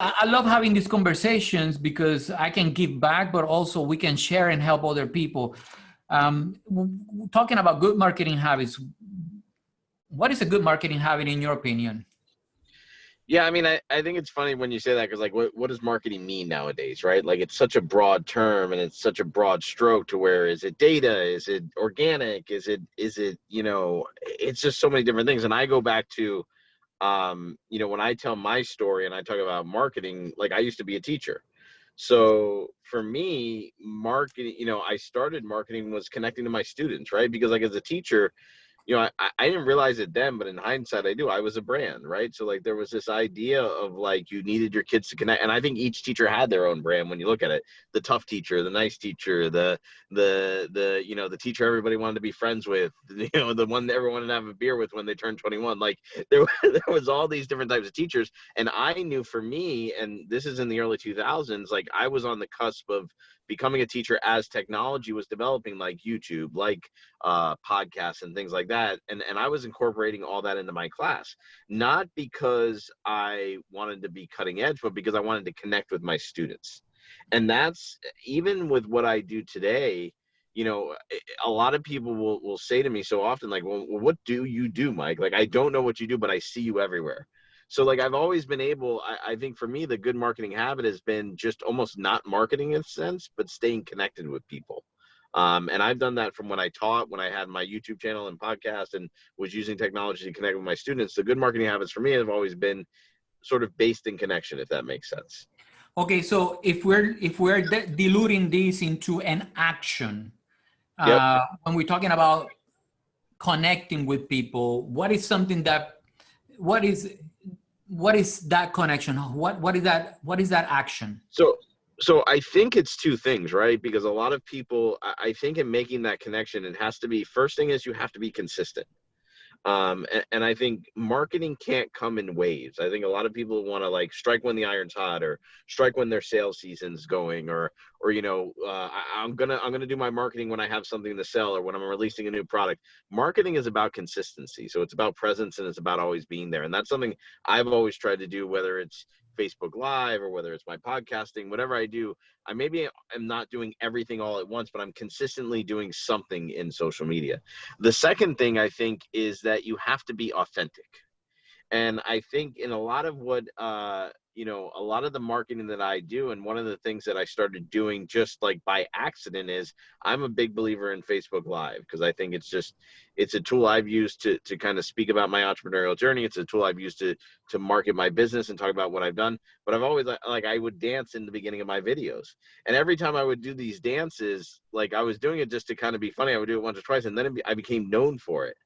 I love having these conversations because I can give back, but also we can share and help other people. Talking about good marketing habits, what is a good marketing habit in your opinion? Yeah, I mean, I think it's funny when you say that because, like, what does marketing mean nowadays, right? Like, it's such a broad term and it's such a broad stroke to where is it data? Is it organic? Is it, it's just so many different things. And I go back to, when I tell my story and I talk about marketing, like, I used to be a teacher. So for me, marketing, I started marketing was connecting to my students, right? Because, like, as a teacher, I didn't realize it then, but in hindsight, I do. I was a brand, right? So, like, there was this idea of, like, you needed your kids to connect, and I think each teacher had their own brand when you look at it. The tough teacher, the nice teacher, the teacher everybody wanted to be friends with, the one that everyone wanted to have a beer with when they turned 21. Like, there was all these different types of teachers, and I knew for me, and this is in the early 2000s, like, I was on the cusp of becoming a teacher as technology was developing, like YouTube, like podcasts and things like that. And I was incorporating all that into my class, not because I wanted to be cutting edge, but because I wanted to connect with my students. And that's even with what I do today. A lot of people will say to me so often, like, well, what do you do, Mike? Like, I don't know what you do, but I see you everywhere. So, like, I've always been able, I think for me, the good marketing habit has been just almost not marketing in a sense, but staying connected with people. And I've done that from when I taught, when I had my YouTube channel and podcast and was using technology to connect with my students. The good marketing habits for me have always been sort of based in connection, if that makes sense. Okay, so if we're diluting this into an action, Yep. when we're talking about connecting with people, what is that connection? What is that action? So I think it's two things, right? Because a lot of people, I think in making that connection, it has to be, first thing is you have to be consistent. And I think marketing can't come in waves. I think a lot of people want to, like, strike when the iron's hot, or strike when their sales season's going, or I'm gonna do my marketing when I have something to sell or when I'm releasing a new product. Marketing is about consistency, so it's about presence and it's about always being there, and that's something I've always tried to do, whether it's Facebook Live or whether it's my podcasting, whatever I do. I maybe am not doing everything all at once, but I'm consistently doing something in social media. The second thing I think is that you have to be authentic. And I think in a lot of what, a lot of the marketing that I do, and one of the things that I started doing just like by accident is I'm a big believer in Facebook Live, because I think it's a tool I've used to kind of speak about my entrepreneurial journey. It's a tool I've used to market my business and talk about what I've done. But I've always, like, I would dance in the beginning of my videos. And every time I would do these dances, like, I was doing it just to kind of be funny. I would do it once or twice, and then I became known for it,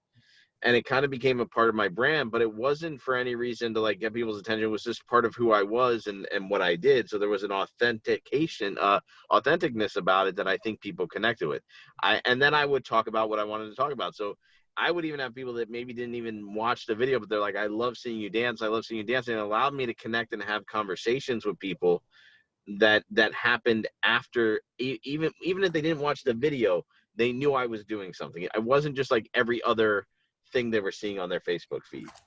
and it kind of became a part of my brand. But it wasn't for any reason to, like, get people's attention. It was just part of who I was and what I did. So there was an authenticness about it that I think people connected with. And then I would talk about what I wanted to talk about. So I would even have people that maybe didn't even watch the video, but they're like, I love seeing you dance. I love seeing you dance. And it allowed me to connect and have conversations with people that happened after, even if they didn't watch the video, they knew I was doing something. I wasn't just like every other thing they were seeing on their Facebook feed.